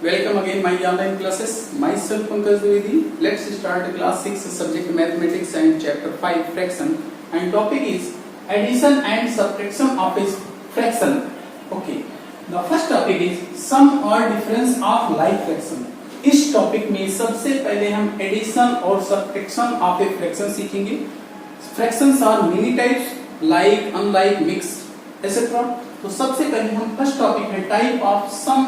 Welcome again my online classes. Myself Pankaj Dwivedi. Let's start class 6 subject mathematics and chapter 5 fraction. And topic is addition and subtraction of a fraction. Okay. The first topic is sum or difference of like fraction. इस topic में सबसे पहले हम addition और subtraction of a fraction सीखेंगे. Fractions are many types like unlike mixed etcetera. तो सबसे पहले हम फर्स्ट टॉपिक है टाइप ऑफ सम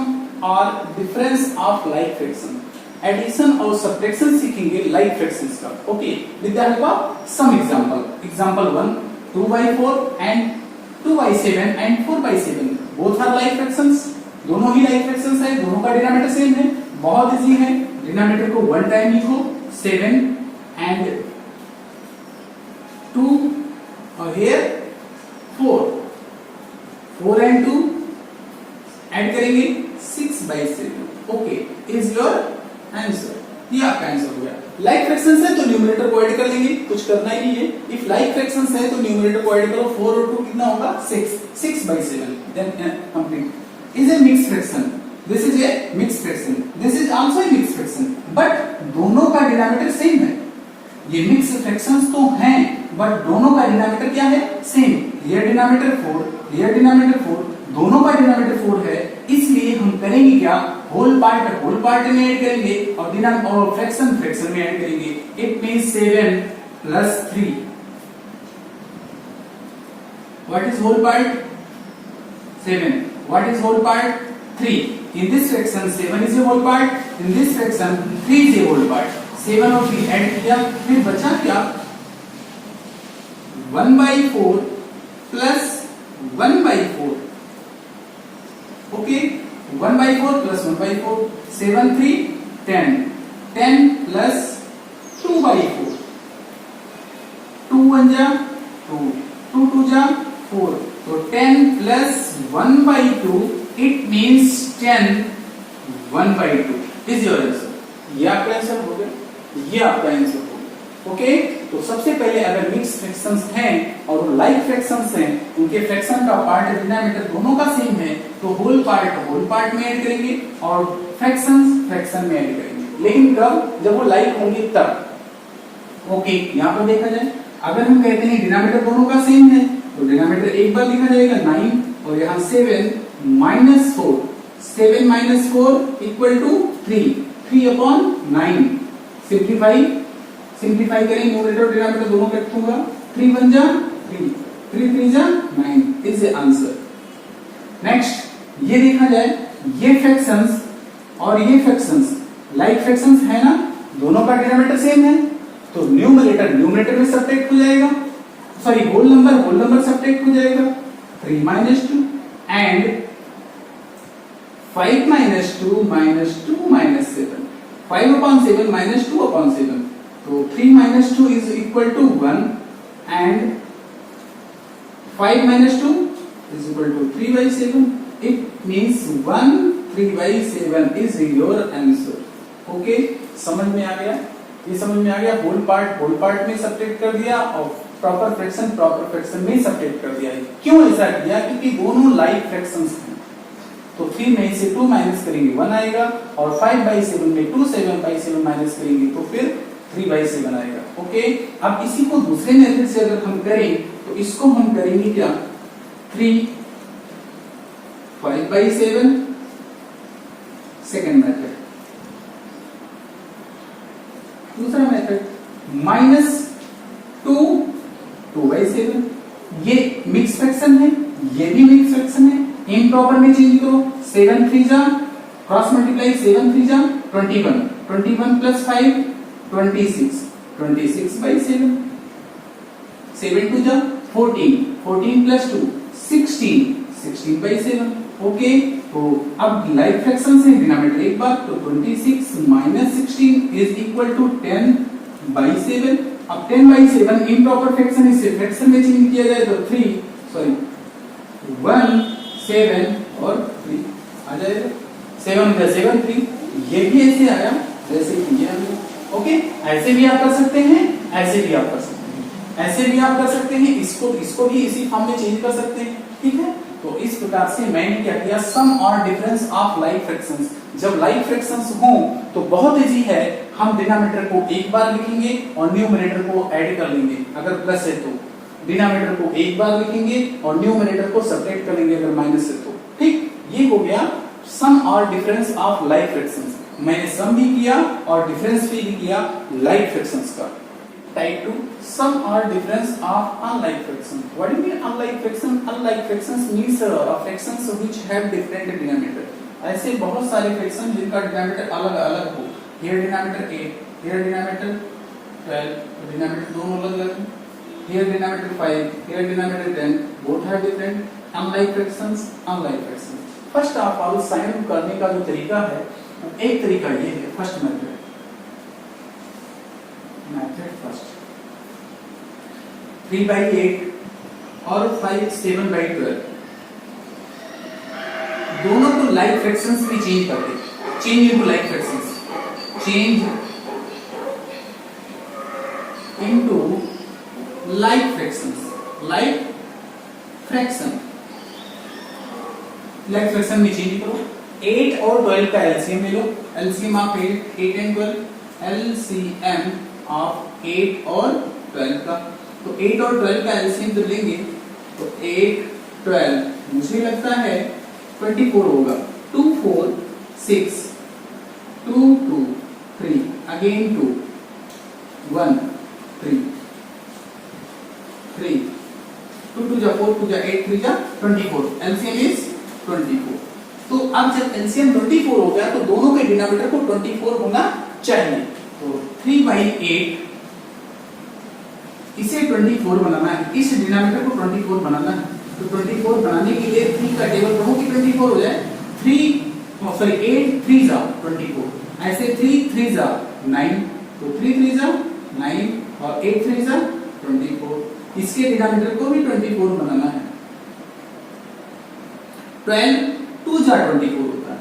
और difference of like fraction. Addition और सब्ट्रैक्शन सीखेंगे लाइक फ्रैक्शंस का. Okay, with the help of some example. Example 1 2/4 and 2/7 and 4/7 both are like fractions. दोनों ही लाइक फ्रैक्शंस है, दोनों का डिनोमिनेटर सेम है. बहुत इजी है. डिनोमिनेटर को वन टाइम लिखो 7 एंड 2 और हियर 4 एंड 2 ऐड करेंगे 6/7. Okay, is your answer. ये आपका आंसर हो गया. लाइक फ्रैक्शंस है तो न्यूमरेटर को ऐड कर लेंगे, कुछ करना ही नहीं है. इफ लाइक फ्रैक्शंस है तो न्यूमरेटर को ऐड करो. 4 और 2 कितना होगा 6/7. Then complete. Is a mixed fraction. This is a mixed fraction. This is also a mixed fraction. But दोनों का डिनोमिनेटर सेम है. ये मिक्स्ड फ्रैक्शंस तो हैं बट दोनों का डिनोमिनेटर क्या है? Same. Here denominator 4, here denominator 4, दोनों का डिनोमिनेटर 4 है. इसलिए हम करेंगे क्या? होल पार्ट में ऐड करेंगे और फ्रैक्शन में ऐड करेंगे. It means 7 plus 3. What is whole part? 7. What is whole part? 3. In this fraction 7 is a whole part. In this fraction 3 is a whole part. 7 और 3 ऐड किया, फिर बचा क्या? 1/4 प्लस 1/4. Okay, 1/4 plus 1/4. 7 3 10. 10 प्लस 2/4. 2 1 जा 2, 2 2 जा 4. तो 10 plus 1/2. It means 10 1/2 is your answer. ये आपका आंसर हो गया. ये आपका आंसर हो गया. ओके, तो सबसे पहले अगर मिक्स फ्रैक्शंस हैं और लाइक फ्रैक्शंस हैं, उनके फ्रैक्शन का पार्ट डिनोमिनेटर दोनों का सेम है, तो होल पार्ट में ऐड करेंगे और फ्रैक्शन में ऐड करेंगे. लेकिन कब? जब वो लाइक होंगे तब. ओके, यहाँ पर देखा जाए अगर हम कहते हैं डिनोमिनेटर दोनों का सेम है तो डिनोमिनेटर एक बार लिखा जाएगा 9 और यहाँ 7 minus 4. 7 minus 4 equal to 3. 3/9. Simplify करें. न्यूमरेटर डिनोमिनेटर दोनों का रखूंगा. 3 1 जा 3, 3 3 जा 9 इज द आंसर. नेक्स्ट ये देखा जाए, ये फ्रैक्शंस और ये फ्रैक्शंस लाइक फ्रैक्शंस है ना, दोनों का डिनोमिनेटर सेम है, तो न्यूमरेटर में सब्ट्रैक्ट हो जाएगा. सॉरी, होल नंबर सब्ट्रैक्ट हो जाएगा. 3 - 2 and 5 - 2 - 2 - 7. 5/7 - 2/7. तो 3 - 2 is equal to 1 and 5 - 2 is equal to 3/7. It means 1 3/7 is your answer. Okay, समझ में आ गया? ये समझ में आ गया. होल पार्ट में सब्ट्रैक्ट कर दिया और प्रॉपर फ्रैक्शन में सब्ट्रैक्ट कर दिया. क्यों ऐसा किया? क्योंकि दोनों लाइक फ्रैक्शंस हैं. तो 3 में से 2 माइनस करेंगे 1 आएगा और 5/7 में 2 7/7 माइनस करेंगे तो फिर 3/7 आएगा. ओके, अब इसी को दूसरे मेथड से अगर हम करें तो इसको हम करेंगे क्या? 3 5/7 सेकेंड मेथड. दूसरा मेथड माइनस 2 2/7. ये मिक्स फ्रैक्शन है, ये भी मिक्स फ्रैक्शन है. इम्प्रॉपर में चेंज करो. 7 3 जा क्रॉस मल्टीप्लाई 7 3 जा 21. 21 प्लस 5 26. 26/7. 7 2 जा 14. 14 प्लस 2 16. 16/7. ओके, तो अब लाइक फ्रैक्शन से डिनोमिनेटर एक बार, तो 26 - 16 इज इक्वल टू 10/7. अब 10/7 इम्प्रॉपर फ्रैक्शन, इसे फ्रैक्शन में चेंज किया जाए तो 1 7 और 3 आ जाएगा. 7 7 3. ये भी ऐसे आया जैसे कि ये. ओके, ऐसे भी आप कर सकते हैं, ऐसे भी आप कर सकते हैं, ऐसे भी आप कर सकते हैं. इसको भी इसी फॉर्म में चेंज कर सकते हैं. ठीक है, तो इस प्रकार से मैंने क्या किया? सम और डिफरेंस ऑफ लाइक फ्रैक्शंस. जब लाइक फ्रैक्शंस हों तो बहुत इजी है, हम डिनोमिनेटर को एक बार लिखेंगे और न्यूमरेटर को ऐड कर लेंगे। अगर प्लस है तो डिनोमिनेटर को एक बार लिखेंगे और न्यूमरेटर को सब्ट्रैक्ट कर लेंगे अगर माइनस है तो। ठीक, ये हो गया सम और डिफरेंस ऑफ लाइक फ्रैक्शंस। मैंने सम भी किया और डिफरेंस भी किया लाइक फ्रैक्शंस का। Type 2, sum or difference of unlike fraction. What do you mean unlike fraction? Unlike fractions means fractions which have different denominator. ऐसे बहुत सारे फ्रैक्शन जिनका डिनोमिनेटर अलग अलग हो। Here denominator 8, here denominator 12, denominator दोनों अलग अलग हैं। Here denominator 5, here denominator 10, both have different. Unlike fractions, unlike fractions. First of all, sign करने का जो तरीका है, एक तरीका ये है, फर्स्ट मेथड फर्स्ट 3/8 और 7/12 दोनों को लाइक फ्रैक्शंस में चेंज कर दे। Change into like fractions, change into like fractions, like fraction में चेंज करो। 8 और 12 का एलसीएम ले लो। LCM of 8 and 12, LCM of 8 और 12 का, तो 8 और 12 का एलसीएम तो लेंगे तो 8 12 मुझे लगता है 24 होगा। 2 4 6 2 2 3 अगेन 2 1 3 3 2 2 जा 4 2 जा 8 3 जा 24, एलसीएम इज 24। तो अब जब एलसीएम 24 हो गया तो दोनों के डिनोमिनेटर को 24 होना चाहिए। तो 3/8 इसे 24 बनाना है, इस डिनोमिनेटर को 24 बनाना है। तो 24 बनाने के लिए 3 का टेबल करो कि 24 हो जाए। 8 3 जा 24, ऐसे 3 3 जा 9, तो 3 3 जा 9 और 8 3 जा 24। इसके डिनोमिनेटर को भी 24 बनाना है। 12 2 जा 24 होता है,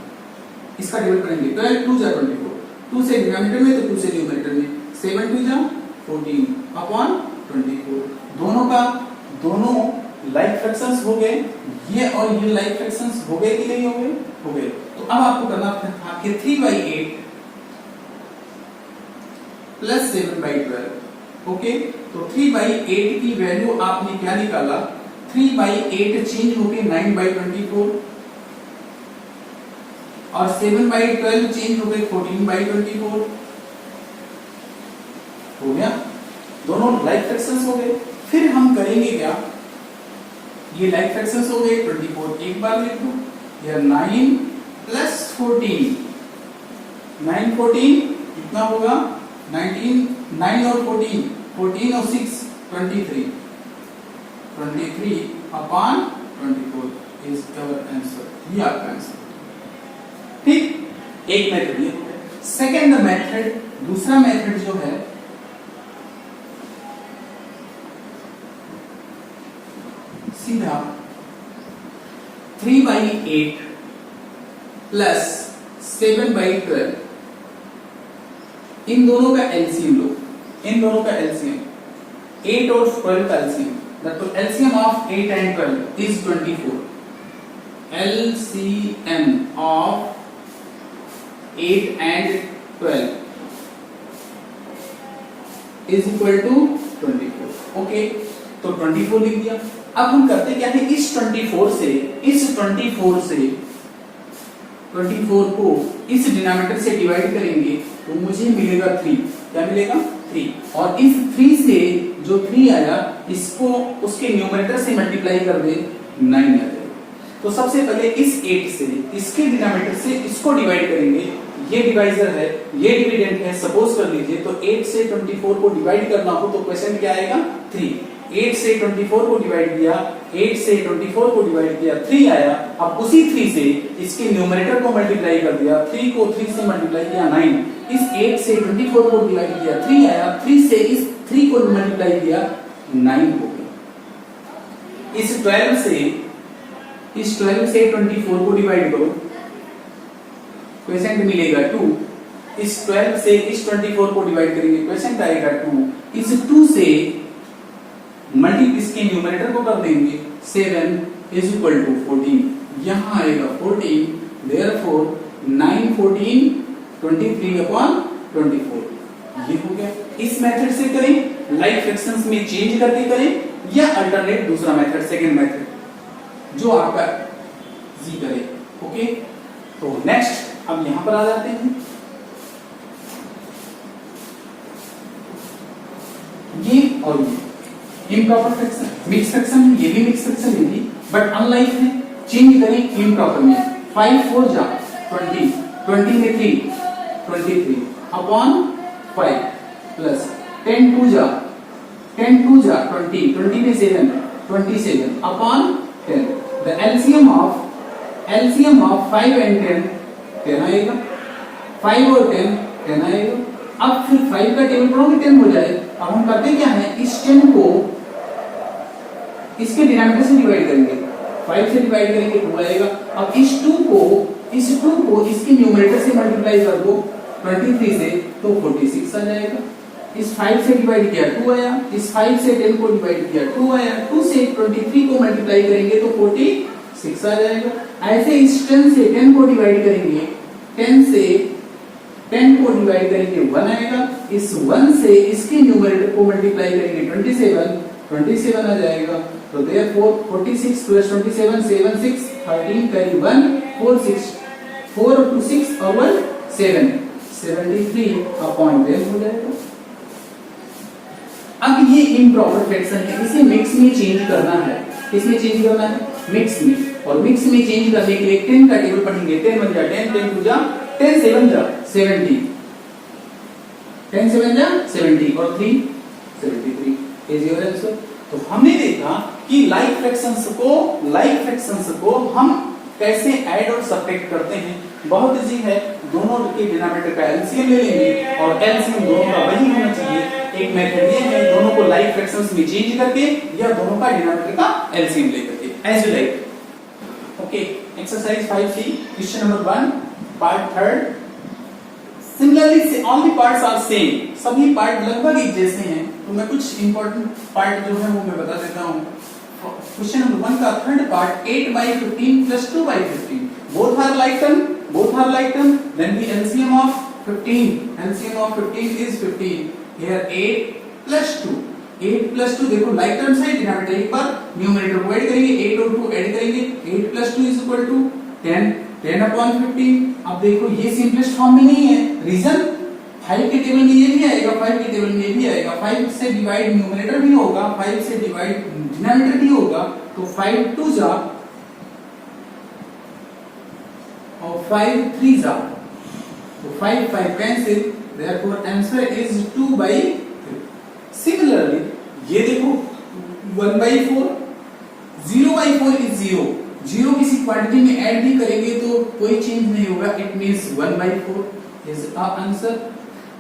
इसका टेबल करेंगे। 12 2 जा 24, 2 से डिनोमिनेटर में तो 2 से न्यूमरेटर में। 7 2 जा 14 अपॉन 24। दोनों लाइक फ्रैक्शंस हो गए, ये और ये लाइक फ्रैक्शंस हो गए कि नहीं हो गए? हो गए। तो अब आपको करना था कि 3/8 प्लस 7/12। ओके, तो 3/8 की वैल्यू आपने क्या निकाला? 3/8 चेंज होके 9/24 और 7/12 चेंज हो गए 14/24। हो गया, दोनों लाइक फ्रैक्शंस हो गए। फिर हम करेंगे क्या? ये लाइक फ्रैक्शंस हो गए 24 एक बार लिख दो, या 9 प्लस 14, 9 14 कितना होगा? 19, 9 और 14, 14 और 6 23, 23 अपॉन 24 इज आवर आंसर। ये आपका आंसर। ठीक, एक मेथड ये हो गया। सेकेंड मेथड, दूसरा मेथड जो है सीधा 3/8 प्लस 7/12, इन दोनों का एलसीएम लो। इन दोनों का एलसीएम 8 और 12 का LCM, that LCM of 8 and 12 is 24। LCM of 8 and 12 is equal to 24। Okay, तो 24 लिख दिया। अब हम करते क्या है? इस 24 से 24 को इस डिनोमिनेटर से डिवाइड करेंगे तो मुझे मिलेगा 3। क्या मिलेगा? 3। और इस 3 से जो 3 आया इसको उसके न्यूमरेटर से मल्टीप्लाई कर दे, 9 आ जाएगा। तो सबसे पहले इस 8 से इसके डिनोमिनेटर से इसको डिवाइड करेंगे। ये डिवाइजर है, ये डिविडेंड है, सपोज कर लीजिए। तो 8 से 24 को डिवाइड करना हो तो क्वेश्चन क्या आएगा? 3। 8 से 24 को डिवाइड किया, 8 से 24 को डिवाइड किया, 3 आया। अब उसी 3 से इसके न्यूमरेटर को मल्टीप्लाई कर दिया, 3 को 3 से मल्टीप्लाई किया 9। इस 8 से 24 को डिवाइड किया, 3 आया। 3 से इस 3 को मल्टीप्लाई किया, 9 हो गया। इस 12 से 24 को डिवाइड करो, क्वेश्चन मिलेगा 2। इस 12 से इस 24 को डिवाइड करेंगे, क्वेश्चन आएगा 2। इस 2 से मल्टीप्लाई इसके न्यूमरेटर को कर देंगे, 7 इज इक्वल टू 14। यहां आएगा 14, देयरफॉर 9 14 23 अपॉन 24, ये हो गया। इस मेथड से करें, लाइक फ्रैक्शंस में चेंज करके करें, या अल्टरनेट दूसरा मेथड, सेकंड मेथड जो आपका जी करे। ओके, तो नेक्स्ट अब यहां पर आ जाते हैं। ये और ये इम्प्रॉपर फ्रैक्शन, मिक्स फ्रैक्शन, ये भी मिक्स फ्रैक्शन है, बट अनलाइक है, चेंज करें इम्प्रॉपर में। 5 4 जा 20, 20 में 3 23 अपॉन 5 प्लस 10 2 जा 20, 20 में 7 27 upon 10। The LCM of 5 and 10 आएगा, 5 और 10 आएगा। अब फिर 5 का टेबल पढ़ोगे 10 हो जाए। अब हम करते क्या है, इस 10 को इसके डिनोमिनेटर से डिवाइड करेंगे, 5 से डिवाइड करेंगे 2 आएगा। अब इस 2 को इसके न्यूमरेटर से मल्टीप्लाई कर दो 23 से, तो 46 आ जाएगा। इस 5 से डिवाइड किया 2 आया, इस 5 से 10 को डिवाइड किया 2 आया, 2 से 23 को मल्टीप्लाई करेंगे तो 46 आ जाएगा। ऐसे इस 10 से 10 को डिवाइड करेंगे, 10 से 10 को डिवाइड करेंगे 1 आएगा, इस 1 से इसके न्यूमरेटर को मल्टीप्लाई करेंगे 27 आ जाएगा। तो therefore 46 plus 27 7 6 13 carry 1 4 6 4 to 6 over 7 73 upon 10 हो जाएगा। अब ये इम्प्रॉपर फ्रैक्शन है, इसे मिक्स में चेंज करना है। किसमें चेंज करना है? मिक्स में। और मिक्स में चेंज करने के लिए 10 का टेबल पढ़ेंगे। 10 1 जा 10, 10 2 जा 10, 7 जा 70, 10 7 जा 70 और 3 73 इज योर आंसर। तो हमने देखा कि लाइक फ्रैक्शंस को हम कैसे ऐड और सब्ट्रैक्ट करते हैं। बहुत इजी है, दोनों के डिनोमिनेटर का एलसीएम ले लेंगे और एलसीएम दोनों का वही होना चाहिए। एक मेथड ये है, दोनों को लाइक फ्रैक्शंस में चेंज करके या दोनों का डिनोमिनेटर का एलसीएम लेकर के, as you like. Okay, exercise 5C, question number 1, part 3। Similarly all the parts are same, सभी पार्ट लगभग एक जैसे हैं। तो मैं कुछ इंपॉर्टेंट पार्ट जो है वो मैं बता देता हूँ। क्वेश्चन नंबर 1 का third part 8/15 plus 2/15, both are like term, then the LCM of 15 is 15, here 8 plus 2 देखो like terms है, डिनोमिनेटर एक बार न्यूमरेटर को ऐड करेंगे, 8 और 2 ऐड करेंगे, 8 plus 2 is equal to 10 upon 15। अब देखो ये सिंपलेस्ट फॉर्म में नहीं है, रीजन 5 के टेबल में ये भी आएगा, 5 के टेबल में ये भी आएगा, 5 से डिवाइड न्यूमरेटर भी होगा, 5 से डिवाइड डिनोमिनेटर भी होगा। तो 5 2 जा और 5 3 जा, तो 5 cancel, therefore answer is 2/3। Similarly ये देखो 1/4, 0/4 इज 0 किसी क्वांटिटी में ऐड भी करेंगे तो कोई चेंज नहीं होगा, it means 1/4 is answer.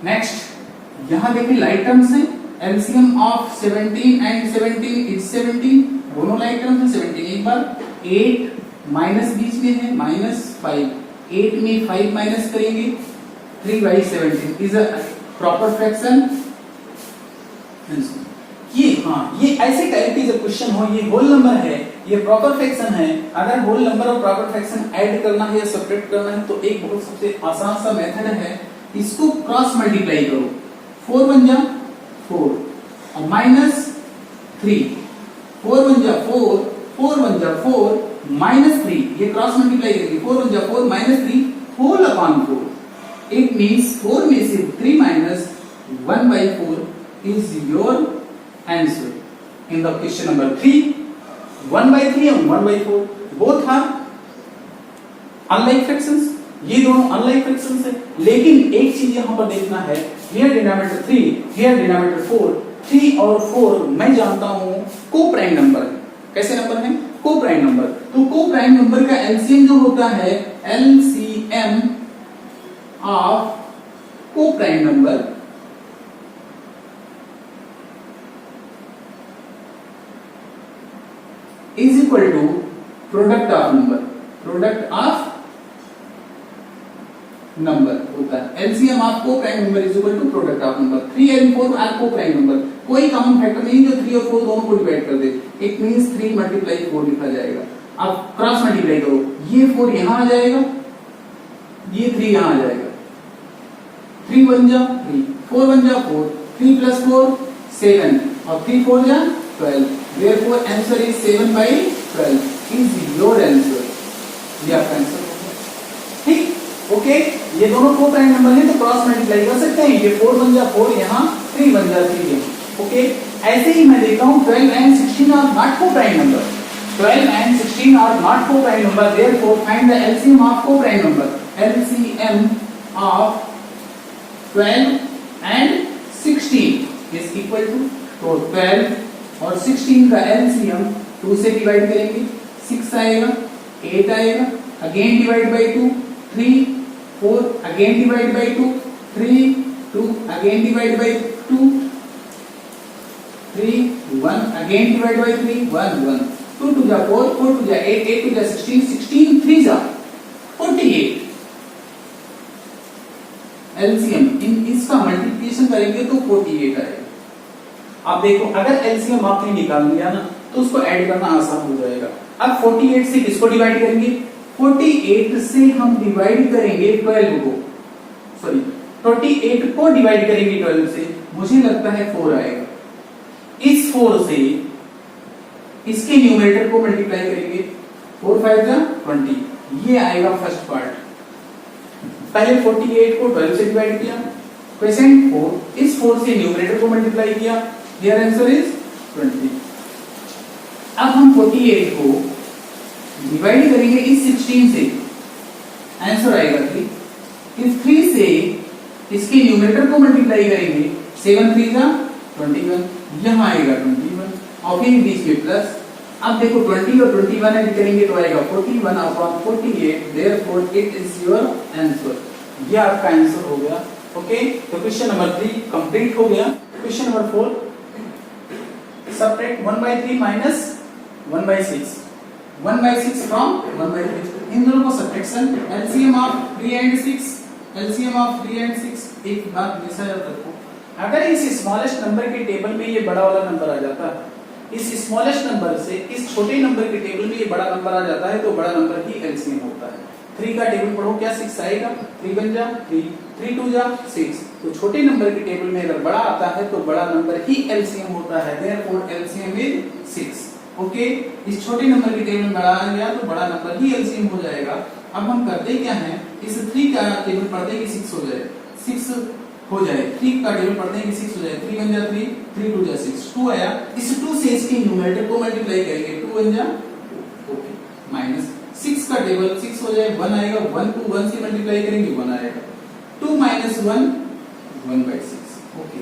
Next यहां देखिए लाइक टर्म्स है, एलसीएम ऑफ 17 एंड 17 इज 17, दोनों लाइक टर्म्स है। 17 एक बार, 8 माइनस बीच में है -5, 8 में 5 माइनस करेंगे, 3/17 इज अ प्रॉपर फ्रैक्शन। ये ऐसे टाइप की जब क्वेश्चन हो, ये होल नंबर है, ये प्रॉपर फ्रैक्शन है, अगर होल नंबर और प्रॉपर फ्रैक्शन ऐड करना है या सब्ट्रैक्ट करना है तो एक बहुत सबसे आसान सा मेथड है, इसको क्रॉस मल्टीप्लाई करो। 4 1 जा 4 और -3, 4 1 जा 4, 4 1 जा 4 -3, ये क्रॉस मल्टीप्लाई करेंगे, 4 1 जा 4 -3 होल अपॉन 4, इट मींस 4 में से 3 minus 1/4 is your answer in the question number 3. 1/3 and 1/4 both are unlike fractions, ये दोनों unlike fractions है। लेकिन एक चीज यहां पर देखना है, here denominator 3, here denominator 4, 3 और 4 मैं जानता हूं को प्राइम नंबर है। कैसे नंबर है? को प्राइम नंबर। तो को प्राइम नंबर का एलसीएम जो होता है, LCM of coprime number is equal to product of number होता है। LCM of coprime number is equal to product of number. 3 and 4 are coprime number, कोई common factor नहीं जो 3 और 4 दोनों को डिवाइड कर दे, इट मींस 3 × 4 लिखा जाएगा। अब क्रॉस मल्टीप्लाई करो, ये 4 यहां आ जाएगा, ये 3 यहाँ आ जाएगा, 3 1 जा 3, 4 1 जा 4, 3 plus 4 7 और 3 4 जा 12. Therefore answer is 7/12 is your answer. ये आपका आंसर होगा. ठीक, ओके. ये दोनों को प्राइम नंबर है तो क्रॉस मल्टीप्लाई कर सकते हैं. ये 4 1 जा 4 यहाँ, 3 1 जा 3 यहाँ. ओके. ऐसे ही मैं देखता हूँ 12 and 16 are not co-prime number. 12 and 16 are not co-prime number. Therefore find the LCM of co-prime number. LCM of 12 and 16 is equal to, तो 12 और 16 का LCM 2 से डिवाइड करेंगे, 6 आएगा, 8 आएगा, again divide by 2, 3 4 again divide by 2, 3 2 again divide by 2, 3 1 again divide by 3, 1 1, 2 2 जा 4, 4 2 जा 8, 8 2 जा 16, 16 3 जा 48. एलसीएम इन इसका मल्टीप्लिकेशन करेंगे तो 48 आएगा. आप देखो अगर एलसीएम आपने निकाल लिया ना तो उसको ऐड करना आसान हो जाएगा. अब 48 से किसको डिवाइड करेंगे? 48 से हम डिवाइड करेंगे 12 को, सॉरी 48 को डिवाइड करेंगे 12 से, मुझे लगता है 4 आएगा. इस 4 से इसके न्यूमरेटर को मल्टीप्लाई करेंगे, 4 5 जा 20, ये आएगा फर्स्ट पार्ट. पहले 48 को 12 से डिवाइड किया, क्वेश्चन 4 इस 4 से न्यूमरेटर को मल्टीप्लाई किया, हियर आंसर इज 20. अब हम 48 को डिवाइड करेंगे इस 16 से, आंसर आएगा 3. इस 3 से इसके न्यूमरेटर को मल्टीप्लाई करेंगे, 7 3 जा 21, यहां आएगा 21 और फिर बीच में प्लस. अब देखो 20 और 21 ऐड करेंगे तो आएगा 41 upon 48. Therefore it is your answer. ये आपका आंसर हो गया. ओके, तो क्वेश्चन नंबर 3 कंप्लीट हो गया. Question number 4, subtract 1/3 minus 1/6, 1/6 from 1/3. इन दोनों को subtraction, LCM of 3 and 6, LCM of 3 and 6. एक बात हमेशा याद रखो, अगर इस स्मॉलेस्ट नंबर के टेबल में ये बड़ा वाला नंबर आ जाता है, इस स्मॉलेस्ट नंबर से इस छोटे नंबर के टेबल में ये बड़ा नंबर आ जाता है तो बड़ा नंबर ही एलसीएम होता है. 3 का टेबल पढ़ो, क्या 6 आएगा, 3 1 जा 3, 3 2 जा 6. तो छोटे नंबर के टेबल में अगर बड़ा आता है तो बड़ा नंबर ही एलसीएम होता है. Therefore LCM is 6. ओके, इस छोटे नंबर के टेबल में बड़ा आ गया तो बड़ा नंबर ही एलसीएम हो जाएगा. अब हम करते क्या है, इस 3 का टेबल पढ़ते हैं कि 6 हो जाए, 6 हो जाए, 3 का टेबल पढ़ते हैं कि 6 हो जाए, 3 1 जा 3, 3 2 जा 6, 2 आया. इस 2 से इसके न्यूमरेटर को मल्टीप्लाई करेंगे, 2 1 जा, ओके, माइनस 6 का टेबल 6 हो जाए, 1 आएगा, 1 को 1 से मल्टीप्लाई करेंगे, 1 आएगा, 2 minus 1 1/6. Okay,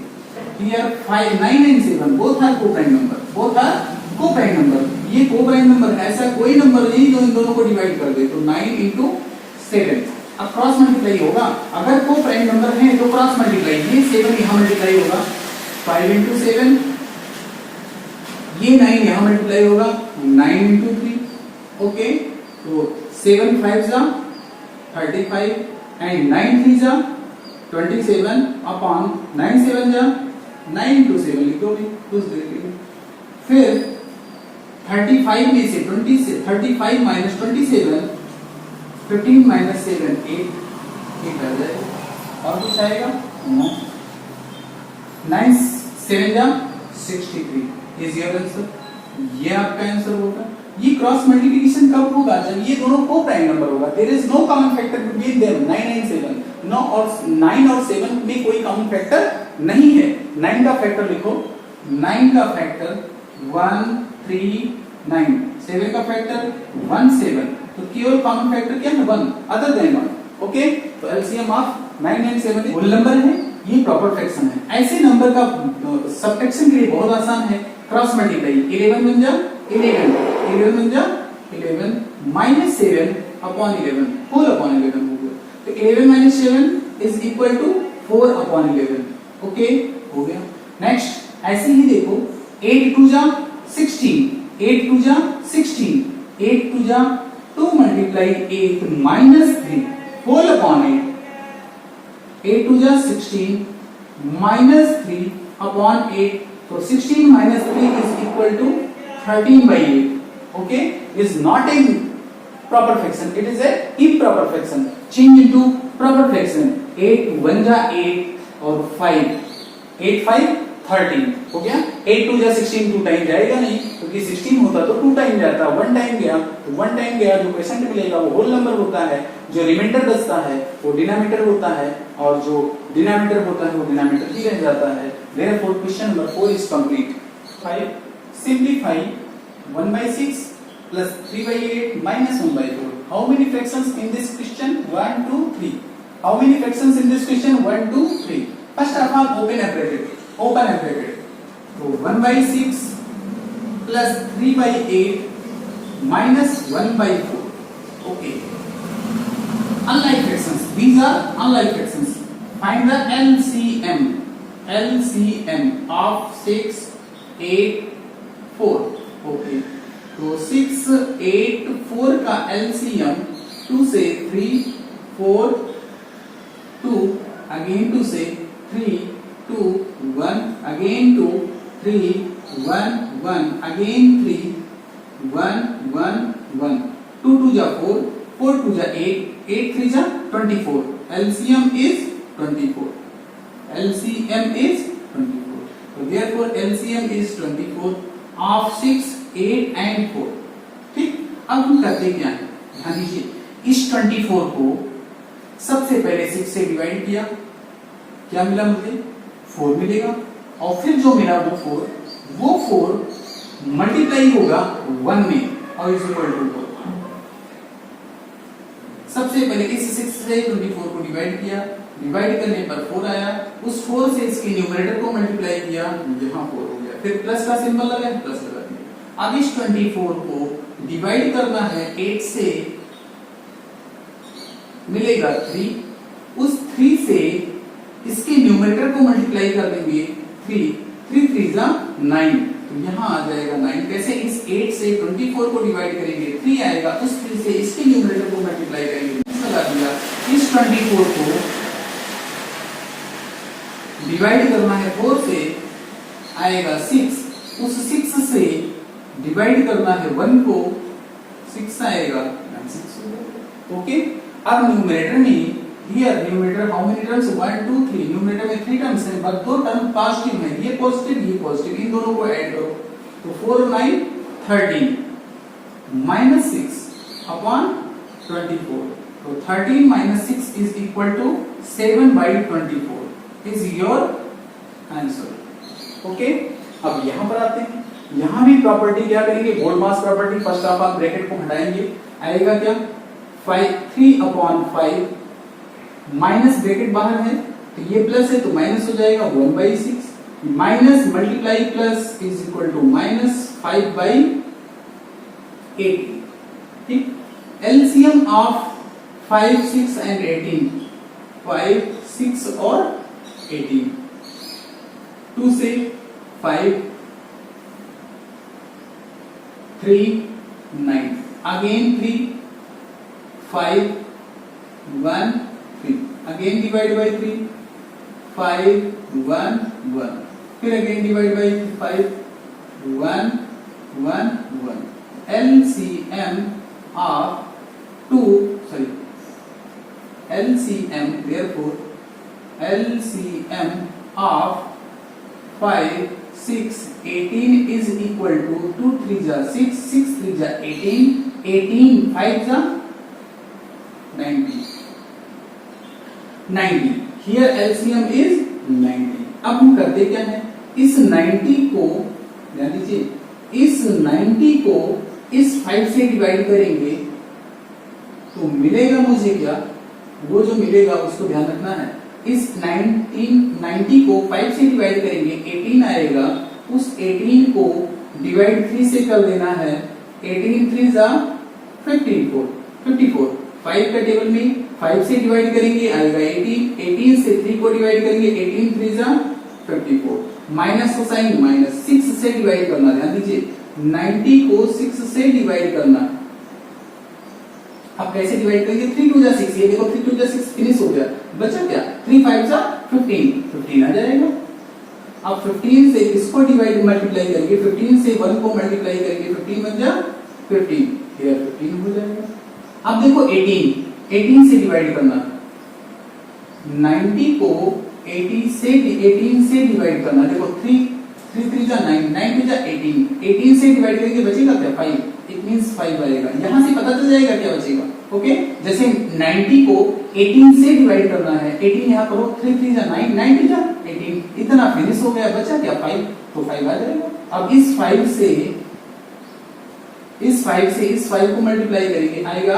here 5 9 and 7 both are coprime number, both are coprime number. ये को-प्राइम नंबर है, ऐसा कोई नंबर नहीं जो इन दोनों को डिवाइड कर दे. तो 9 into 7, अब क्रॉस मल्टीप्लाई होगा. अगर को-प्राइम नंबर है तो क्रॉस मल्टीप्लाई, ये 7 यहां मल्टीप्लाई होगा, 5 into 7, ये 9 यहां मल्टीप्लाई होगा, 9 into 3. ओके, तो 7 5 जा 35 and 9 3 जा 27 अपॉन 9 7 जा 9 into 7 लिख दो भी, कुछ देर के लिए. फिर 35 में से 20 से 35 minus 27, 15 minus 7 8 आ जाएगा. और कुछ आएगा 9 7 जा 63 इज योर आंसर. ये आपका आंसर होगा. ये क्रॉस मल्टीप्लिकेशन कब होगा? जब ये दोनों को-प्राइम नंबर होगा. There is no common factor between them. 9 and 7, no, और 9 और 7 में कोई कॉमन फैक्टर नहीं है. 9 का फैक्टर लिखो, 9 का फैक्टर 1 3 9, 7 का फैक्टर 1 7. तो केवल कॉमन फैक्टर क्या है? 1 अदर देन 1. ओके, तो LCM of 9 and 7 whole number है, ये प्रॉपर फ्रैक्शन है. ऐसे नंबर का सब्ट्रैक्शन के लिए बहुत आसान है, क्रॉस मल्टीप्लाई. 11 बन जा 11, 11 बन जा 11 minus 7 upon 11 होल अपॉन 11 हो गया. तो 11 minus 7 is equal to 4 upon 11. Okay, हो गया. नेक्स्ट ऐसे ही देखो, 8 2 जा 16, 8 2 जा 16, 8 2 जा 2 multiply 8 minus 3 होल अपॉन 8. 8 2 जा 16 minus 3 upon 8. So 16 minus 3 is equal to 13/8. Okay, is not a proper fraction. It is a improper fraction. Change into proper fraction 8 1 जा 8 और 5 8 5 13 हो गया। 8 2 जा 16 2 टाइम जाएगा नहीं क्योंकि 16 होता तो 2 टाइम जाता, 1 टाइम गया तो 1 टाइम गया। जो क्वेश्चन मिलेगा वो होल नंबर होता है, जो रिमाइंडर बचता है वो डिनोमिनेटर होता है और जो डिनोमिनेटर होता है वो डिनोमिनेटर ही रह जाता है। Therefore question number 4 is complete. 5 simplify 1/6 plus 3/8 minus 1/4. How many fractions in this question? 1 2 3. How many fractions in this question? 1 2 3. First of all, open a bracket. Open a bracket. So 1/6 plus 3/8 minus 1/4. Okay. Unlike fractions. These are unlike fractions. Find the LCM. LCM of 6 8 4. Okay. तो 6 8 4 का LCM 2 से 3 4 2 again 2 से 3 2 1 again 2 3 1 1 again 3 1 1 1 2 2 जा 4 4 2 जा 8 8 3 जा 24. LCM is 24. LCM is 24. So therefore LCM is 24 of 6 8 and 4. ठीक, अब हम करते क्या है, ध्यान दीजिए। इस 24 को सबसे पहले 6 से डिवाइड किया, क्या मिला मुझे 4 मिलेगा और फिर जो मिला वो 4 मल्टीप्लाई होगा 1 में और इज इक्वल टू 4। सबसे पहले इस 6 से 24 को डिवाइड किया, डिवाइड करने पर 4 आया, उस 4 से इसके न्यूमरेटर को मल्टीप्लाई किया, यहाँ 4 हो गया, फिर प्लस का सिंबल लगा, प्लस लगा दिया। अब इस 24 को डिवाइड करना है 8 से, मिलेगा 3, उस 3 से इसके न्यूमरेटर को मल्टीप्लाई कर देंगे 3 3 3 जा 9, तो यहाँ आ जाएगा 9। कैसे, इस 8 से 24 को डिवाइड करेंगे 3 आएगा, उस 3 से इसके न्यूमरेटर को मल्टीप्लाई करेंगे लगा दिया। इस 24 को डिवाइड करना है 4 से, आएगा 6, उस 6 से डिवाइड करना है 1 को, 6 आएगा 6। ओके, अब न्यूमरेटर में here numerator how many terms 1 2 3, numerator में 3 टर्म्स हैं बट 2 टर्म पॉजिटिव है, ये पॉजिटिव, इन दोनों को ऐड करो तो 4 9 13 minus 6 upon 24, तो 13 minus 6 is equal to 7/24 is your answer। Okay, अब यहां पर आते हैं, यहां भी प्रॉपर्टी क्या करेंगे, BODMAS property. First of all bracket को हटाएंगे, आएगा क्या 3/5 माइनस ब्रैकेट बाहर है तो ये प्लस है तो माइनस हो जाएगा 1/6 minus multiply plus is equal to minus 5/18। ठीक, एलसीएम ऑफ 5 6 एंड 18, 5 6 और 18, 2 से 5 3 9 again 3 5 1 3 again divide by 3 5 1 1 फिर again divide by 5 1 1 1 LCM of 2 LCM therefore LCM of 5 6 18 is equal to 2 3 जा 6 6 3 जा 18 18 5 जा 90। Here LCM is 90। अब हम करते क्या है, इस 90 को ध्यान दीजिए, इस 90 को इस 5 से डिवाइड करेंगे तो मिलेगा मुझे क्या, वो जो मिलेगा उसको ध्यान रखना है। इस 90 को 5 से डिवाइड करेंगे 18 आएगा, उस 18 को डिवाइड 3 से कर देना है, 18 3 जा 54 5 का टेबल में 5 से डिवाइड करेंगे आएगा 18, 18 से 3 को डिवाइड करेंगे 18 3 जा 54, माइनस का साइन माइनस, 6 से डिवाइड करना, ध्यान दीजिए 90 को 6 से डिवाइड करना। अब कैसे डिवाइड करेंगे, 3 2 जा 6, ये देखो 3 2 जा 6 फिनिश हो गया, बचा क्या 3 5 जा 15 आ जाएगा। अब 15 से इसको डिवाइड मल्टीप्लाई करेंगे, 15 से 1 को मल्टीप्लाई करेंगे 15 बन जा 15, हियर 15 हो जाएगा। अब देखो 18 से डिवाइड करना, 90 को 18 से डिवाइड करना। देखो 3 3 जा 9, 9 2 जा 18 से डिवाइड करेंगे बचेगा क्या 5, इट मींस 5 आएगा। यहां से पता चल जाएगा क्या बचेगा। ओके, जैसे 90 को 18 से डिवाइड करना है, 18 यहां करो, 3 3 जा 9, 9 2 जा 18, इतना फिनिश हो गया, बचा क्या 5, तो 5 आ जाएगा। अब इस 5 से इस 5 को मल्टीप्लाई करेंगे, आएगा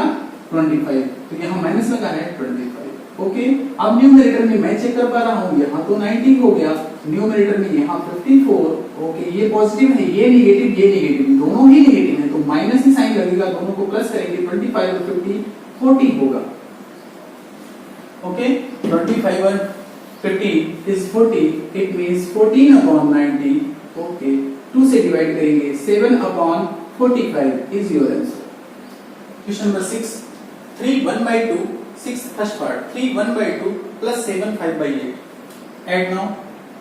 25, तो यहाँ माइनस लगा है 25। ओके, अब न्यूमरेटर में मैं चेक कर पा रहा हूँ, यहाँ तो 19 हो गया, न्यूमरेटर में यहाँ 54। ओके, ये पॉजिटिव है, ये नेगेटिव, दोनों ही नेगेटिव है, तो माइनस ही साइन लगेगा, दोनों को प्लस करेंगे, 25 और 50 40 होगा। ओके, 25 और 50 is 40, it means 14 upon 90। Okay, 2 से डिवाइड करेंगे, 7 upon 45 is your answer। Question number 6, 3 1 by 2, 6 first part, 3 1 by 2 plus 7 5 by 8। Add now,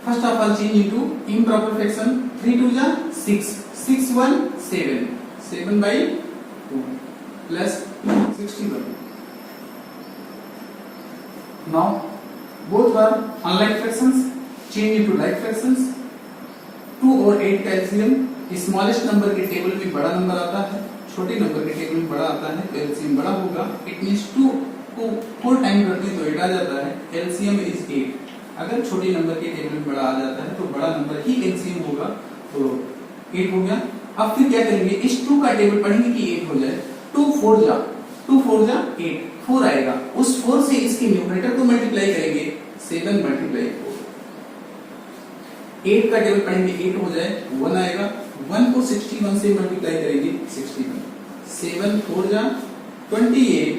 first of all change into improper fraction, 3 2 जा 6, 6 1 7, 7 by 2 plus 61। Now both are unlike fractions, change into like fractions। 2 और 8 का LCM smallest number के table में बड़ा number आता है, छोटे number के टेबल में बड़ा आता है, तो एलसीएम बड़ा होगा। इट मींस 2 को 4 टाइम करते हैं तो 8 आ जाता है, एलसीएम इज 8। अगर छोटे नंबर के टेबल में बड़ा आ जाता है तो बड़ा नंबर ही एलसीएम होगा, तो 8 हो गया। अब फिर क्या करेंगे, इस 2 का टेबल पढ़ेंगे कि 8 हो जाए, 2 4 जा 8, 4 आएगा, उस 4 से इसके न्यूमरेटर को मल्टीप्लाई करेंगे, 7 मल्टीप्लाई 4। 8 का टेबल पढ़ेंगे, 8 हो जाए 1 आएगा, 1 को 61 से मल्टीप्लाई करेंगे, 61, 7 4 जा 28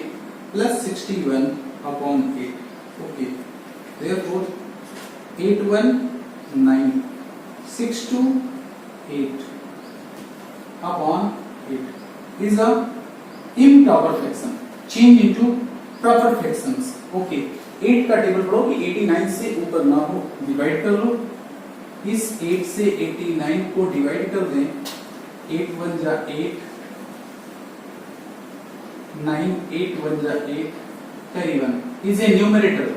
plus 61 upon 8। Okay, therefore 8 1 9, 6 2 8 upon 8 is a improper fraction, change into proper fractions। Okay, 8 का टेबल पढ़ो कि 89 से ऊपर ना हो, डिवाइड कर लो, इस 8 से 89 को डिवाइड कर दें, 8 1 जा 8, 9 8 1 जा 8 करीबन is a numerator,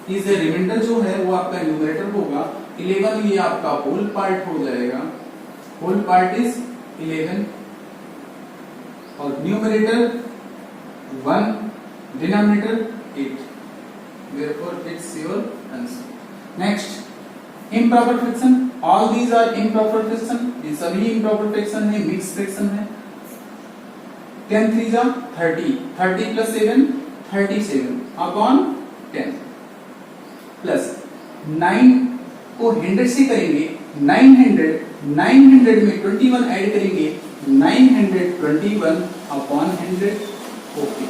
is a remainder जो है वो आपका न्यूमरेटर होगा 11, ये आपका होल पार्ट हो जाएगा, होल पार्ट इज 11 और numerator 1, denominator 8, therefore it's your answer। next, improper fraction, all these are improper fraction, ये सभी improper fraction है, mixed fraction है। 10 3 जा 30, 30 plus 7 37 upon 10 प्लस 9 को 100 से करेंगे, 900 में 21 ऐड करेंगे, 921 upon 100। ओके,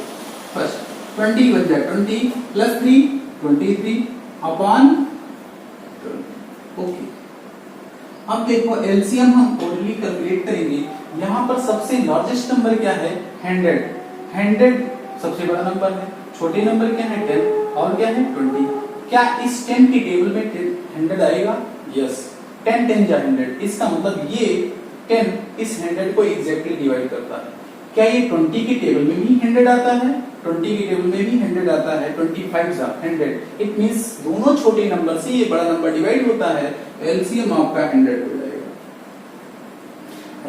फर्स्ट 21 जा 20 प्लस 3 23 upon 20। ओके, अब देखो एलसीएम हम ओरली कैलकुलेट करेंगे। यहाँ पर सबसे लार्जेस्ट नंबर क्या है, 100 सबसे बड़ा नंबर है, छोटे नंबर क्या है 10 और क्या है 20। क्या इस 10 के टेबल में 100 आएगा? यस, 10 10 जा 100, इसका मतलब ये 10 इस 100 को एग्जैक्टली डिवाइड करता है। क्या ये 20 के टेबल में भी 100 आता है? 20 के टेबल में भी 100 आता है, 25 जा 100। इट मींस दोनों छोटे नंबर से ये बड़ा नंबर डिवाइड होता है, एलसीएम आपका 100 हो जाएगा।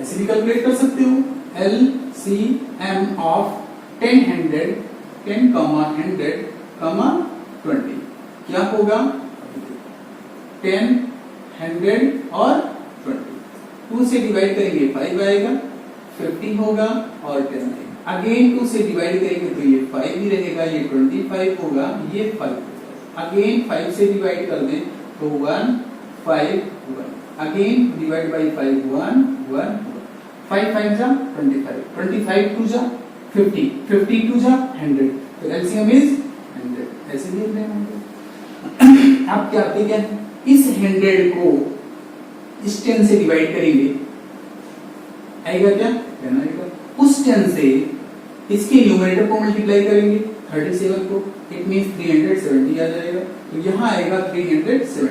ऐसे भी कैलकुलेट कर सकते हो, एलसीएम ऑफ 10 100 10, 100, 20 क्या होगा? 10 100 और 20। 2 से डिवाइड करेंगे 5 आएगा, 50 होगा और 10 आएगा। अगेन 2 से डिवाइड करेंगे तो ये 5 ही रहेगा, ये 25 होगा, ये 5 होगा। अगेन 5 से डिवाइड कर दें तो 1 5 1, अगेन डिवाइड बाई 5 1 1 5 5 जा 25, 25 2 जा 50, 50 2 जा 100, तो एलसीएम इज 100। ऐसे लिख रहे हैं आप क्या करते हैं, इस 100 को इस 10 से डिवाइड करेंगे, आएगा क्या? 10 आएगा। उस 10 से इसके न्यूमरेटर को मल्टीप्लाई करेंगे 37 को, इट मींस 370 आ जाएगा, तो यहाँ आएगा 370।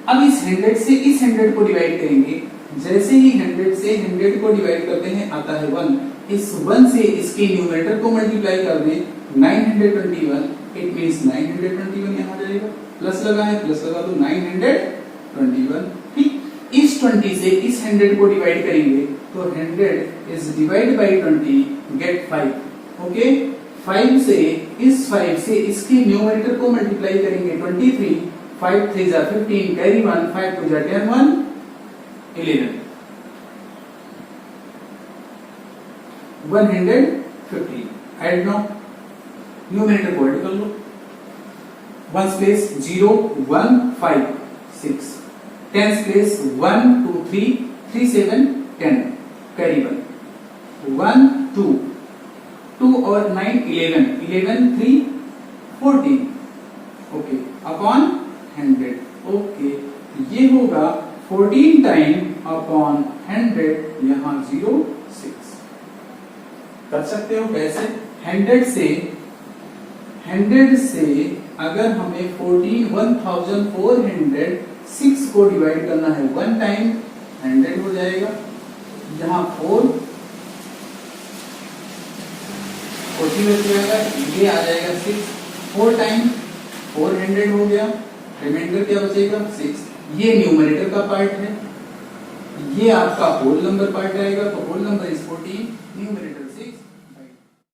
अब इस 100 से इस 100 को डिवाइड करेंगे, जैसे ही 100 से 100 को डिवाइड करते हैं आता है 1, इस 1 से इसके न्यूमरेटर को मल्टीप्लाई कर दें 921, इट मींस 921 यहाँ जाएगा, प्लस लगा है, प्लस लगा तो 921। ठीक, इस 20 से इस 100 को डिवाइड करेंगे तो 100 is divide by 20 get 5। Okay, 5 से इसके न्यूमरेटर को मल्टीप्लाई करेंगे 23, 5 3 जा 15, कैरी 1, 5 2 जा 10, 1 11, 150। ऐड नाउ, न्यूमरेटर को ऐड कर लो, 1 स्पेस 0 1 5 6, 10 स्पेस 1 2 3 3 7 10, कैरी 1 1 2 2 और 9 11 11 3 14। Okay, upon 100। ओके, ये होगा 14 टाइम अपॉन 100, यहाँ 0 6। कर सकते हो कैसे? 100 से अगर हमें 14,406 को डिवाइड करना है 1 टाइम 100 हो जाएगा, यहाँ 4 40 में जाएगा, ये आ जाएगा 6, 4 टाइम 400 हो गया, रिमाइंडर क्या बचेगा 6। ये न्यूमरेटर का पार्ट है, ये आपका होल नंबर पार्ट आएगा, तो होल नंबर इज 14, न्यूमरेटर